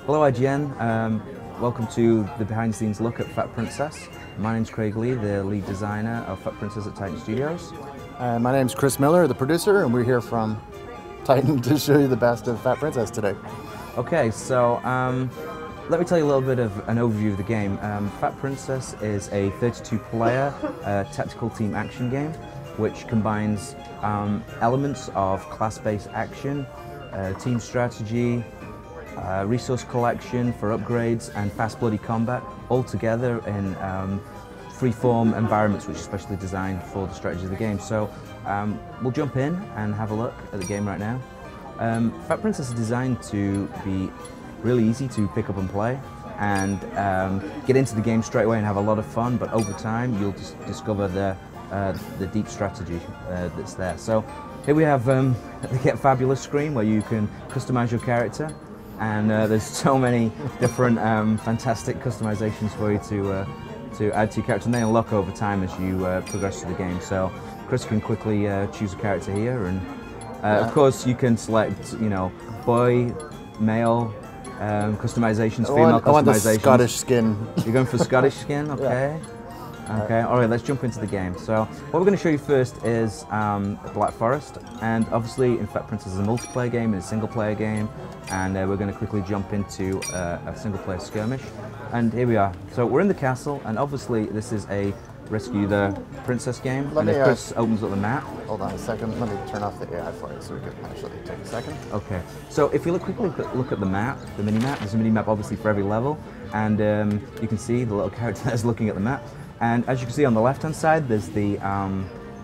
Hello IGN, welcome to the behind the scenes look at Fat Princess. My name's Craig Lee, the lead designer of Fat Princess at Titan Studios. My name's Chris Miller, the producer, and we're here from Titan to show you the best of Fat Princess today. Okay, so let me tell you a little bit of an overview of the game. Fat Princess is a 32-player tactical team action game which combines elements of class-based action, team strategy, resource collection for upgrades, and fast bloody combat, all together in free-form environments which are specially designed for the strategy of the game. So we'll jump in and have a look at the game right now. Fat Princess is designed to be really easy to pick up and play, and get into the game straight away and have a lot of fun, but over time you'll just discover the deep strategy that's there. So here we have the Get Fabulous screen where you can customize your character, and there's so many different fantastic customizations for you to add to your character, and they unlock over time as you progress through the game. So Chris can quickly choose a character here, and of course you can select, you know, boy, male, customizations, female customizations. I want the Scottish skin. You're going for Scottish skin, okay. Yeah. Okay, alright, let's jump into the game. So what we're going to show you first is Black Forest, and obviously in Fat Princess is a multiplayer game and a single player game, and we're going to quickly jump into a single player skirmish. And here we are. So we're in the castle, and obviously this is a Rescue the Princess game, and if Chris opens up the map. Hold on a second, let me turn off the AI for you so we can actually take a second. Okay, so if you quickly look at the map, the mini-map, there's a mini-map obviously for every level, and you can see the little character that's looking at the map. And as you can see on the left-hand side, there's the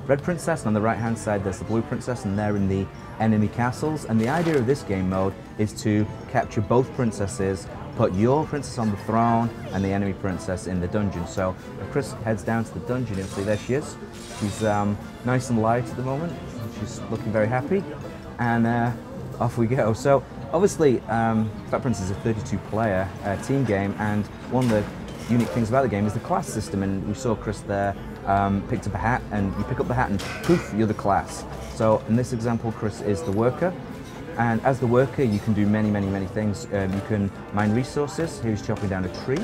Red Princess, and on the right-hand side, there's the Blue Princess, and they're in the enemy castles. And the idea of this game mode is to capture both princesses, put your princess on the throne, and the enemy princess in the dungeon. So if Chris heads down to the dungeon, you'll see there she is. She's nice and light at the moment. She's looking very happy, and off we go. So obviously, Fat Princess is a 32-player team game, and one of the unique things about the game is the class system, and we saw Chris there picked up a hat, and you pick up the hat and poof, you're the class. So in this example, Chris is the worker, and as the worker you can do many things. You can mine resources. Here's chopping down a tree,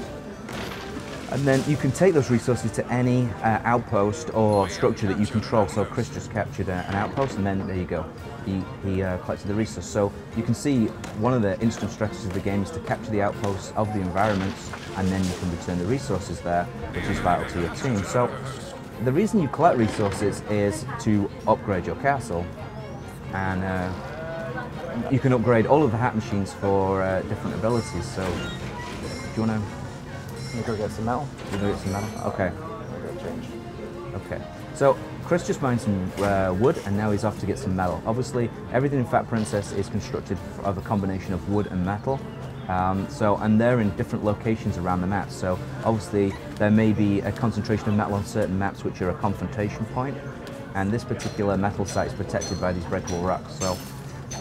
and then you can take those resources to any outpost or structure that you control. So Chris just captured an outpost, and then there you go, he collected the resource. So you can see one of the instant strategies of the game is to capture the outposts of the environments, and then you can return the resources there, which is vital to your team. So the reason you collect resources is to upgrade your castle, and you can upgrade all of the hat machines for different abilities. So do you want to... Can we go get some metal? We'll go get some metal? Okay. We'll go change. Okay. So Chris just mined some wood, and now he's off to get some metal. Obviously, everything in Fat Princess is constructed of a combination of wood and metal. And they're in different locations around the map. So obviously there may be a concentration of metal on certain maps which are a confrontation point, and this particular metal site is protected by these breakable rocks. So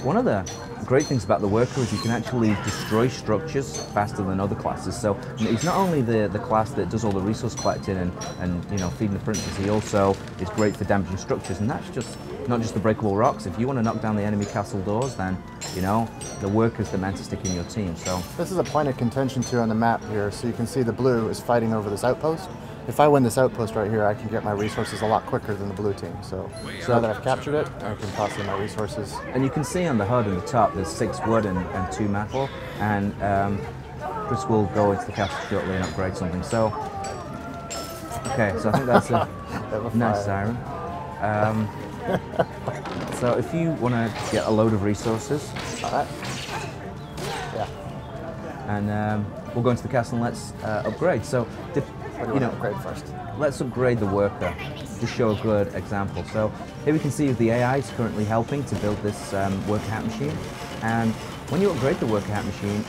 one of the great things about the worker is you can actually destroy structures faster than other classes. So he's not only the class that does all the resource collecting and you know, feeding the princess, he also is great for damaging structures, and that's just not just the breakable rocks. If you want to knock down the enemy castle doors, then you know the worker's the man to stick in your team. So this is a point of contention too on the map here. So you can see the blue is fighting over this outpost. If I win this outpost right here, I can get my resources a lot quicker than the blue team. So now that I've captured it, I can toss in my resources. And you can see on the HUD on the top, there's 6 wood and 2 metal, and Chris will go into the castle shortly and upgrade something. So, okay, so I think that's a nice siren. So if you want to get a load of resources, yeah, and we'll go into the castle and let's upgrade. So, you know, upgrade first. Let's upgrade the worker, to show a good example. So here we can see the AI is currently helping to build this worker hat machine, and when you upgrade the worker hat machine,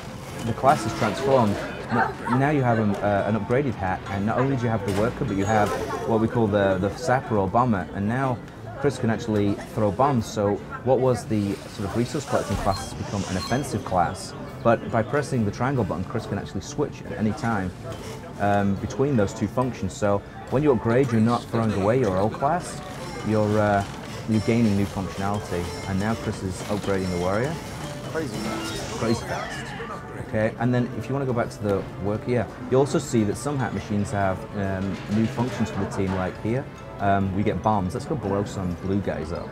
the class is transformed. Now you have an upgraded hat, and not only do you have the worker, but you have what we call the sapper or bomber, and now Chris can actually throw bombs. So what was the sort of resource collecting class has become an offensive class, but by pressing the triangle button, Chris can actually switch at any time between those two functions. So when you upgrade, you're not throwing away your old class, you're gaining new functionality. And now Chris is upgrading the warrior. Crazy fast. Crazy fast. Okay, and then if you want to go back to the work here, you also see that some hat machines have new functions for the team, like here. We get bombs. Let's go blow some blue guys up.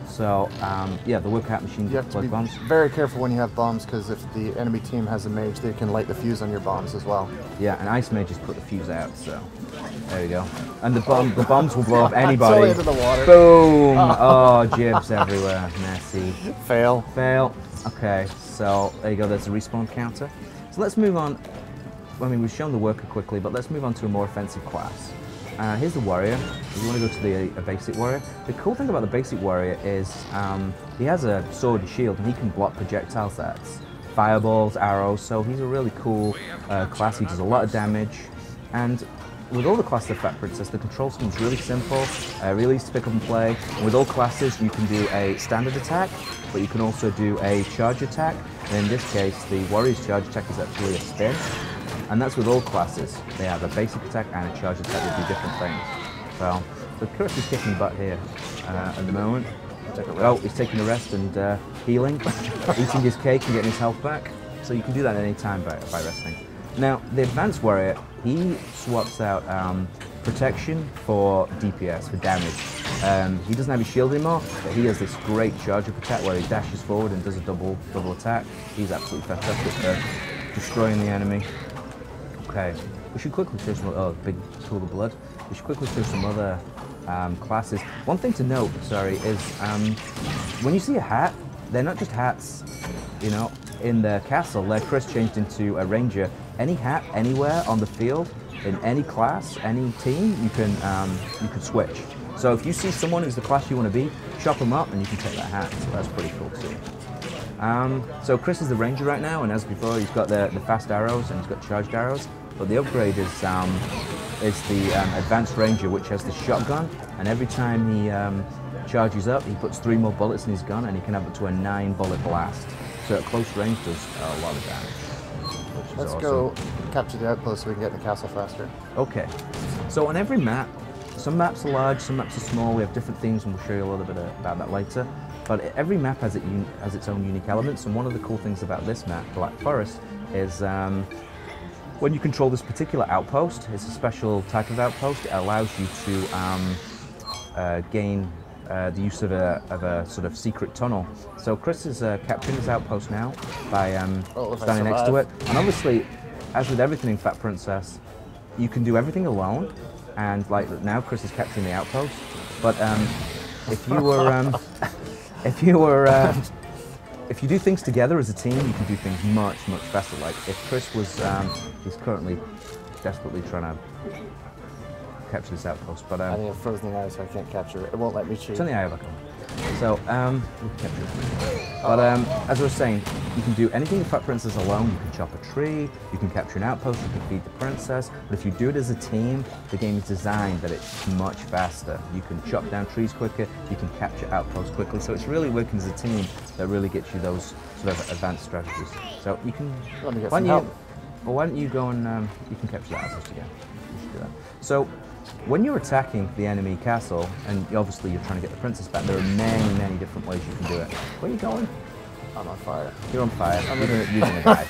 So, yeah, the work hat machine You have to be bombs. very careful when you have bombs, because if the enemy team has a mage, they can light the fuse on your bombs as well. Yeah, and ice mages put the fuse out, so there we go. And the bombs will blow up anybody. Into the water. Boom! Oh, jibs everywhere. Messy. Fail. Fail. Okay, so there you go. There's a respawn counter. So let's move on. I mean, we've shown the worker quickly, but let's move on to a more offensive class. Here's the warrior. If you want to go to a basic warrior, the cool thing about the basic warrior is he has a sword and shield, and he can block projectiles. That's fireballs, arrows. So he's a really cool class. He does a lot of damage, and with all the classes of Fat Princess, the control scheme is really simple, really easy to pick up and play. And with all classes, you can do a standard attack, but you can also do a charge attack. And in this case, the warrior's charge attack is actually a spin. And that's with all classes. They have a basic attack and a charge attack that do different things. So Chris is kicking butt here at the moment. Oh, he's taking a rest and healing, eating his cake and getting his health back. So you can do that at any time by resting. Now, the advanced warrior, he swaps out protection for DPS, for damage. He doesn't have his shield anymore, but he has this great charge up attack where he dashes forward and does a double attack. He's absolutely fantastic for destroying the enemy. Okay, we should quickly show some, big pool of blood. We should quickly show some other classes. One thing to note, is when you see a hat, they're not just hats, you know. In the castle, Chris changed into a ranger. Any hat, anywhere on the field, in any class, any team, you can switch. So if you see someone who's the class you want to be, chop them up and you can take that hat. So that's pretty cool too. So Chris is the ranger right now, and as before, he's got the fast arrows and he's got charged arrows. But the upgrade is the advanced ranger, which has the shotgun, and every time he charges up, he puts 3 more bullets in his gun, and he can have up to a 9-bullet blast. So at close range, does a lot of damage. Let's go capture the outpost so we can get in the castle faster. Okay. So on every map, some maps are large, some maps are small. We have different themes, and we'll show you a little bit about that later. But every map has its own unique elements, and one of the cool things about this map, Black Forest, is when you control this particular outpost, it's a special type of outpost. It allows you to gain the use of a sort of secret tunnel. So Chris is capturing his outpost now by standing next to it. And obviously, as with everything in Fat Princess, you can do everything alone. And like now, Chris is capturing the outpost. But if you do things together as a team, you can do things much faster. Like if Chris was, he's currently desperately trying to capture this outpost, but I think I've frozen the eye, so I can't capture it. It won't let me shoot. It's on the eye of a gun. So we can capture it. But as I was saying, you can do anything with Fat Princess alone. You can chop a tree, you can capture an outpost, you can feed the princess. But if you do it as a team, the game is designed that it's much faster. You can chop down trees quicker, you can capture outposts quickly. So it's really working as a team that really gets you those sort of advanced strategies. So you can. Let me get some help. Well, why don't you go and you can capture that outpost again. You should do that. So when you're attacking the enemy castle, and obviously you're trying to get the princess back, there are many different ways you can do it. Where are you going? I'm on fire. You're on fire. You're gonna die.